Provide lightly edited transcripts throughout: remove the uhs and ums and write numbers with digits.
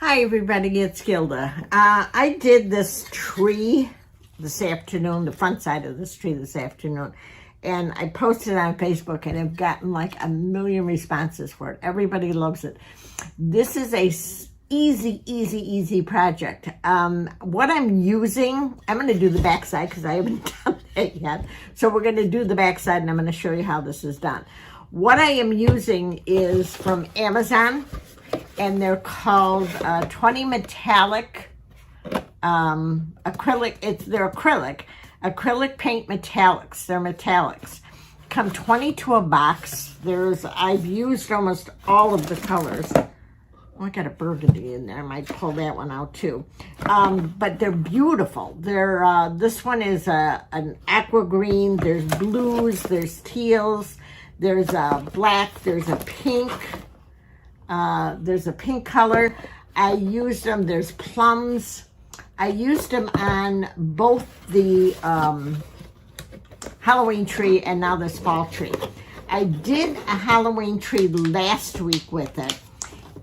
Hi everybody, it's Gilda. I did this tree this afternoon, the front side of this tree this afternoon, and I posted it on Facebook and I've gotten like a million responses for it. Everybody loves it. This is a easy project. What I'm using, I'm going to do the back side because I haven't done it yet. So we're going to do the back side and I'm going to show you how this is done. What I am using is from Amazon, and they're called 20 metallic acrylic. They're acrylic paint metallics. They're metallics. Come 20 to a box. I've used almost all of the colors. Oh, I got a burgundy in there. I might pull that one out too. But they're beautiful. This one is an aqua green. There's blues. There's teals. There's a black. There's a pink. There's a pink color. I used them. There's plums. I used them on both the Halloween tree and now this fall tree. I did a Halloween tree last week with it,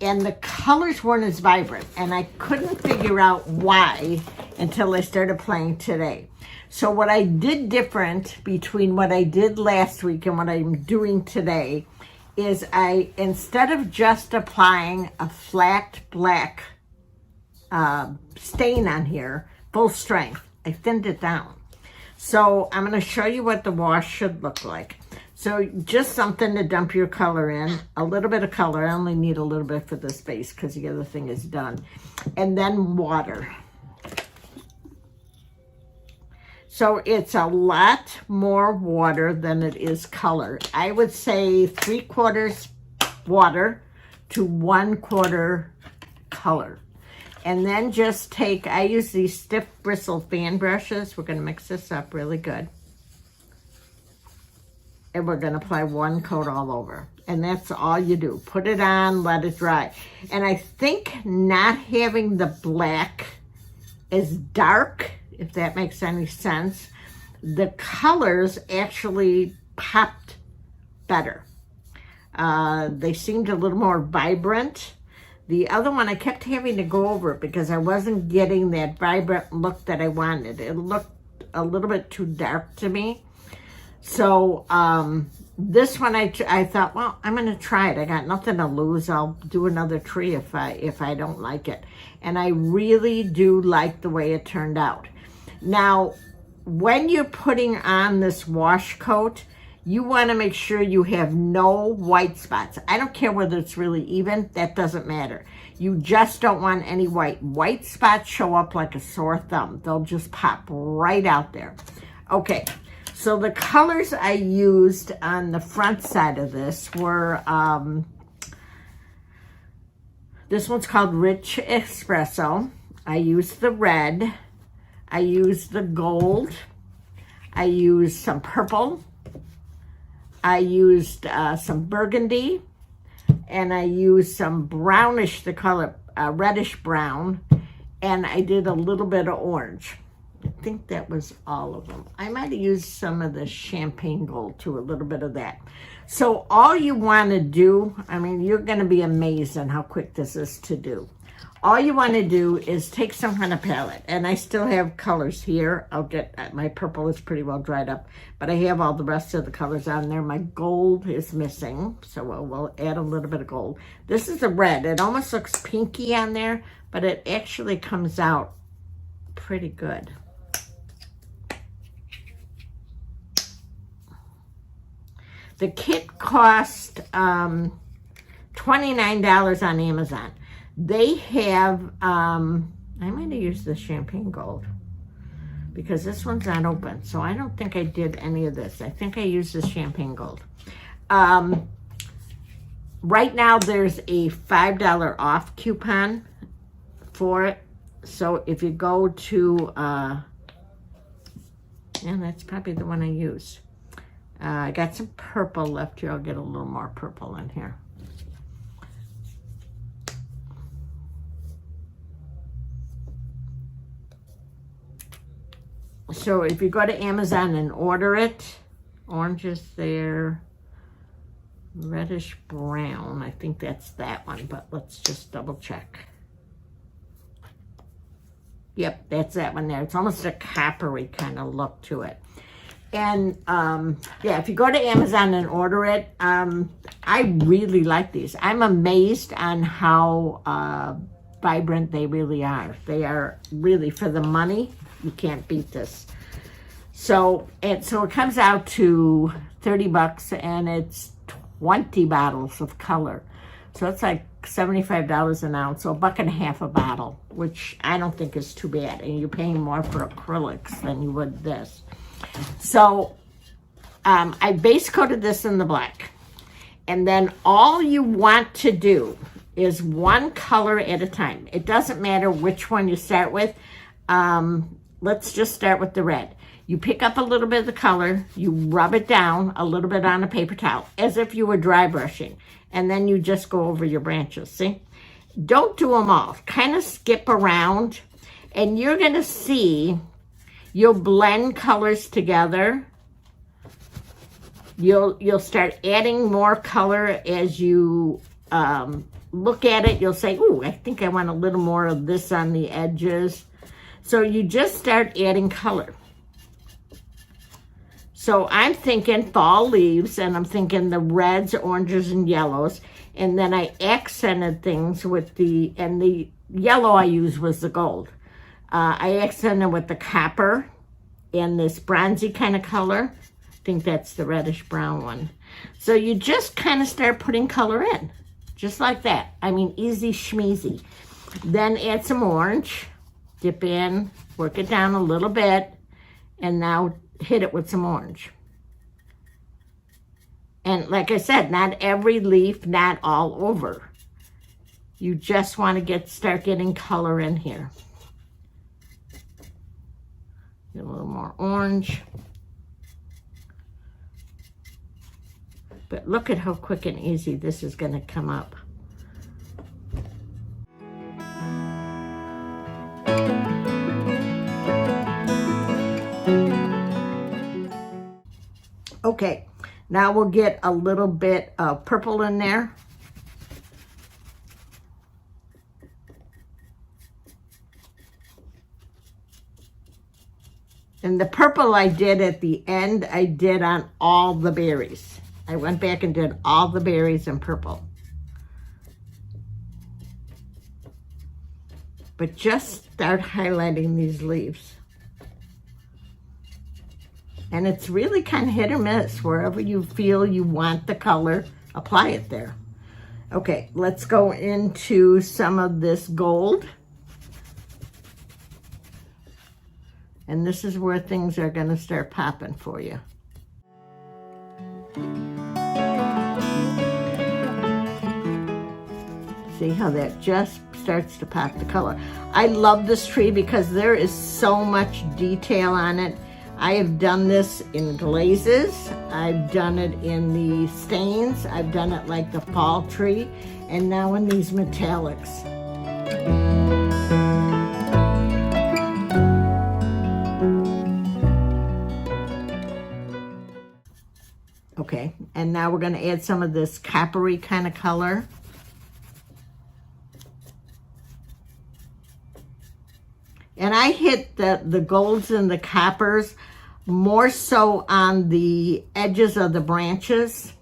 and the colors weren't as vibrant, and I couldn't figure out why until I started playing today. So what I did different between what I did last week and what I'm doing today is instead of just applying a flat black stain on here, full strength, I thinned it down. So I'm going to show you what the wash should look like. So just something to dump your color in, a little bit of color. I only need a little bit for this base because the other thing is done. And then water. So it's a lot more water than it is color. I would say 3/4 water to 1/4 color. And then just I use these stiff bristle fan brushes. We're gonna mix this up really good. And we're gonna apply one coat all over. And that's all you do. Put it on, let it dry. And I think not having the black as dark, if that makes any sense, the colors actually popped better. They seemed a little more vibrant. The other one, I kept having to go over it because I wasn't getting that vibrant look that I wanted. It looked a little bit too dark to me. So this one, I thought, well, I'm going to try it. I got nothing to lose. I'll do another tree if I don't like it. And I really do like the way it turned out. Now, when you're putting on this wash coat, you want to make sure you have no white spots. I don't care whether it's really even. That doesn't matter. You just don't want any white. White spots show up like a sore thumb. They'll just pop right out there. Okay, so the colors I used on the front side of this were, this one's called Rich Espresso. I used the red. I used the gold. I used some purple. I used some burgundy. And I used some brownish, the color reddish brown. And I did a little bit of orange. I think that was all of them. I might have used some of the champagne gold too, a little bit of that. So all you want to do, I mean, you're going to be amazed on how quick this is to do. All you want to do is take some kind of palette, and I still have colors here. My purple is pretty well dried up, but I have all the rest of the colors on there. My gold is missing, so we'll add a little bit of gold. This is a red. It almost looks pinky on there, but it actually comes out pretty good. The kit cost $29 on Amazon. They have, I might have used the champagne gold because this one's not open. So I don't think I did any of this. I think I used the champagne gold. Right now there's a $5 off coupon for it. So if you go to, yeah, that's probably the one I used. I got some purple left here. I'll get a little more purple in here. So if you go to Amazon and order it, orange is there, reddish brown. I think that's that one, but let's just double check. Yep, that's that one there. It's almost a coppery kind of look to it. And yeah, if you go to Amazon and order it, I really like these. I'm amazed on how vibrant they really are. They are really, for the money, you can't beat this. So it comes out to 30 bucks and it's 20 bottles of color. So it's like $75 an ounce, so $1.50 a bottle, which I don't think is too bad. And you're paying more for acrylics than you would this. So I base coated this in the black. And then all you want to do is one color at a time. It doesn't matter which one you start with. Let's just start with the red. You pick up a little bit of the color, you rub it down a little bit on a paper towel, as if you were dry brushing, and then you just go over your branches, see? Don't do them all. Kind of skip around, and you're going to see you'll blend colors together. You'll start adding more color as you look at it. You'll say, ooh, I think I want a little more of this on the edges. So you just start adding color. So I'm thinking fall leaves, and I'm thinking the reds, oranges, and yellows. And then I accented things with the yellow I used was the gold. I accented with the copper and this bronzy kind of color. I think that's the reddish brown one. So you just kind of start putting color in, just like that. I mean, easy schmeezy. Then add some orange, dip in, work it down a little bit, and now hit it with some orange. And like I said, not every leaf, not all over. You just want to start getting color in here. Get a little more orange. But look at how quick and easy this is going to come up. Okay, now we'll get a little bit of purple in there. And the purple I did at the end, I did on all the berries. I went back and did all the berries in purple. But just start highlighting these leaves. And it's really kind of hit or miss. Wherever you feel you want the color, apply it there. Okay, let's go into some of this gold. And this is where things are going to start popping for you. See how that just starts to pop the color. I love this tree because there is so much detail on it. I have done this in glazes. I've done it in the stains. I've done it like the fall tree. And now in these metallics. Okay, and now we're going to add some of this coppery kind of color. And I hit the golds and the coppers more so on the edges of the branches.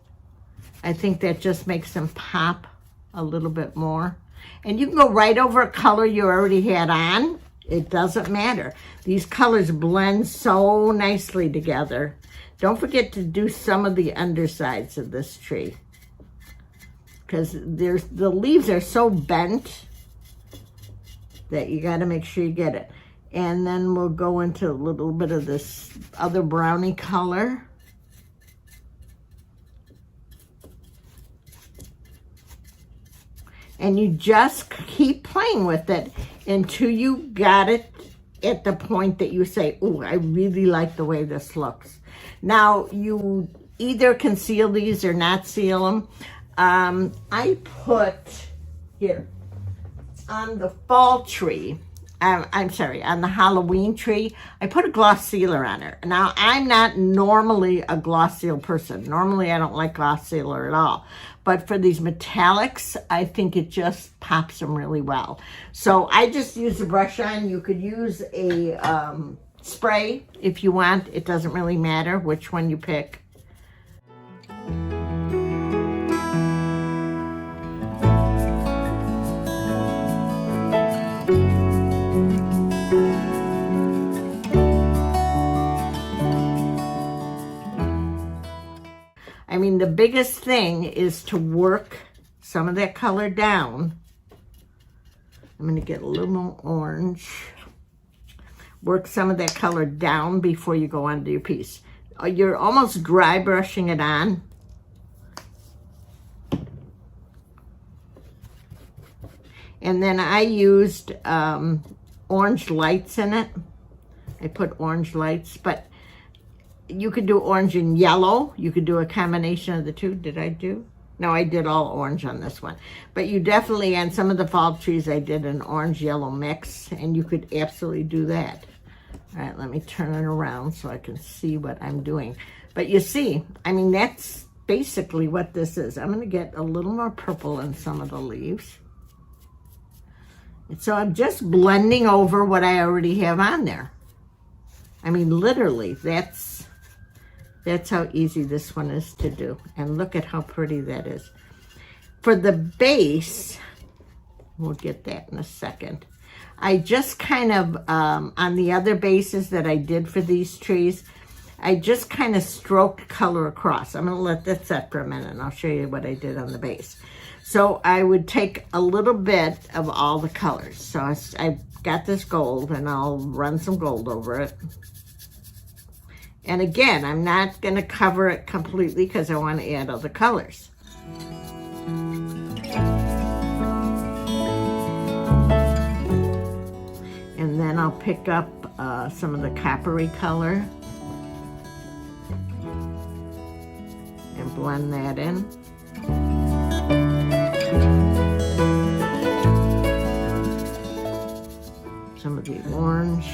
I think that just makes them pop a little bit more. And you can go right over a color you already had on. It doesn't matter. These colors blend so nicely together. Don't forget to do some of the undersides of this tree, because the leaves are so bent that you got to make sure you get it. And then we'll go into a little bit of this other brownie color. And you just keep playing with it until you got it at the point that you say, oh, I really like the way this looks. Now, you either can seal these or not seal them. I put, here, on the fall tree, I'm sorry, on the Halloween tree, I put a gloss sealer on it. Now, I'm not normally a gloss seal person. Normally, I don't like gloss sealer at all. But for these metallics, I think it just pops them really well. So I just use a brush on. You could use a spray if you want. It doesn't really matter which one you pick. I mean, the biggest thing is to work some of that color down. I'm going to get a little more orange. Work some of that color down before you go onto your piece. You're almost dry brushing it on. And then I used orange lights in it. I put orange lights, but you could do orange and yellow. You could do a combination of the two. Did I do? No, I did all orange on this one. But you definitely, on some of the fall trees, I did an orange-yellow mix, and you could absolutely do that. All right, let me turn it around so I can see what I'm doing. But you see, I mean, that's basically what this is. I'm going to get a little more purple in some of the leaves. And so I'm just blending over what I already have on there. I mean, literally, that's how easy this one is to do. And look at how pretty that is. For the base, we'll get that in a second. I just kind of, on the other bases that I did for these trees, I just kind of stroked color across. I'm going to let that set for a minute, and I'll show you what I did on the base. So I would take a little bit of all the colors. So I got this gold, and I'll run some gold over it. And again, I'm not going to cover it completely because I want to add other colors. And then I'll pick up some of the coppery color and blend that in. Some of the orange.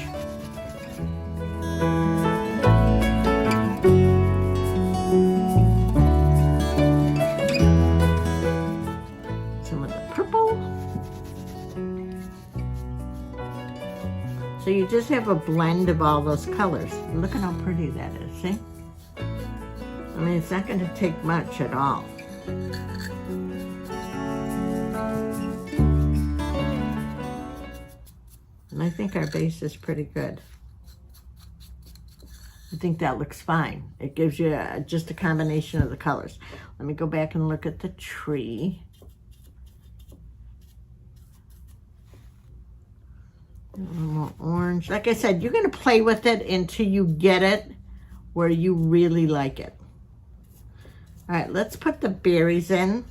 So you just have a blend of all those colors. Look at how pretty that is, see? I mean, it's not going to take much at all. And I think our base is pretty good. I think that looks fine. It gives you just a combination of the colors. Let me go back and look at the tree. A little more orange. Like I said, you're going to play with it until you get it where you really like it. All right, let's put the berries in,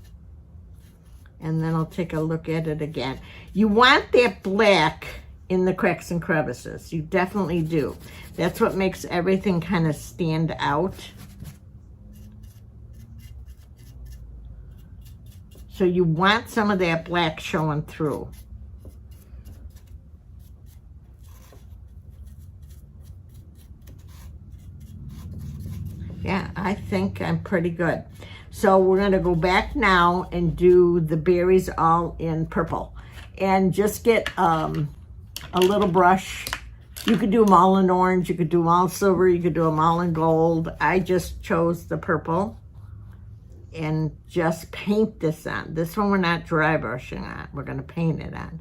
and then I'll take a look at it again. You want that black in the cracks and crevices. You definitely do. That's what makes everything kind of stand out. So you want some of that black showing through. Yeah, I think I'm pretty good. So we're going to go back now and do the berries all in purple. And just get a little brush. You could do them all in orange. You could do them all in silver. You could do them all in gold. I just chose the purple. And just paint this on. This one we're not dry brushing on. We're going to paint it on.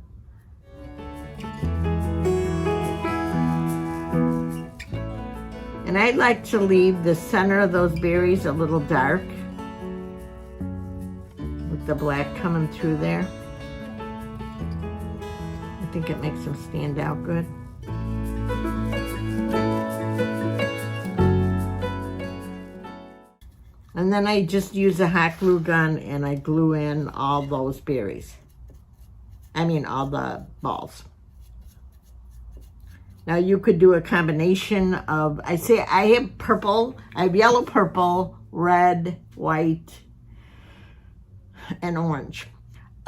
And I like to leave the center of those berries a little dark with the black coming through there. I think it makes them stand out good. And then I just use a hot glue gun and I glue in all those berries. I mean all the balls. Now you could do a combination of, I have purple, I have yellow, purple, red, white, and orange.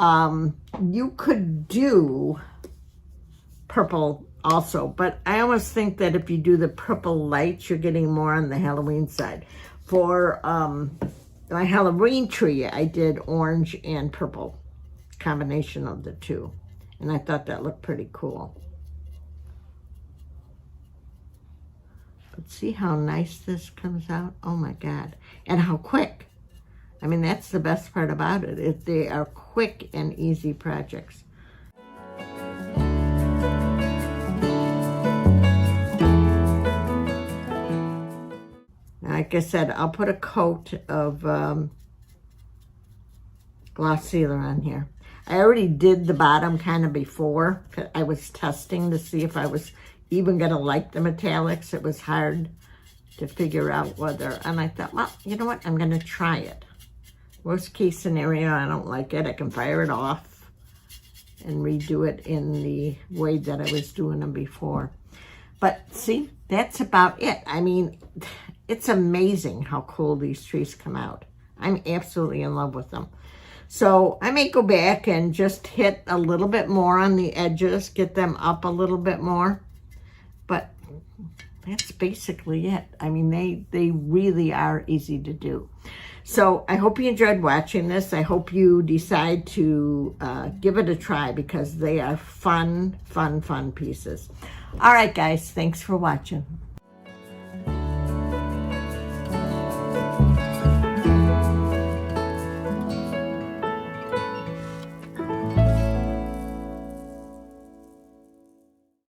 You could do purple also, but I almost think that if you do the purple lights, you're getting more on the Halloween side. For my Halloween tree, I did orange and purple, combination of the two, and I thought that looked pretty cool. But see how nice this comes out? Oh my God. And how quick. I mean, that's the best part about it. They are quick and easy projects. Like I said, I'll put a coat of gloss sealer on here. I already did the bottom kind of before. I was testing to see if I was even going to like the metallics. It was hard to figure out whether, and I thought, well, you know what? I'm going to try it. Worst case scenario, I don't like it. I can fire it off and redo it in the way that I was doing them before. But see, that's about it. I mean, it's amazing how cool these trees come out. I'm absolutely in love with them. So I may go back and just hit a little bit more on the edges, get them up a little bit more. But that's basically it. I mean, they really are easy to do. So I hope you enjoyed watching this. I hope you decide to give it a try because they are fun, fun, fun pieces. All right, guys, thanks for watching.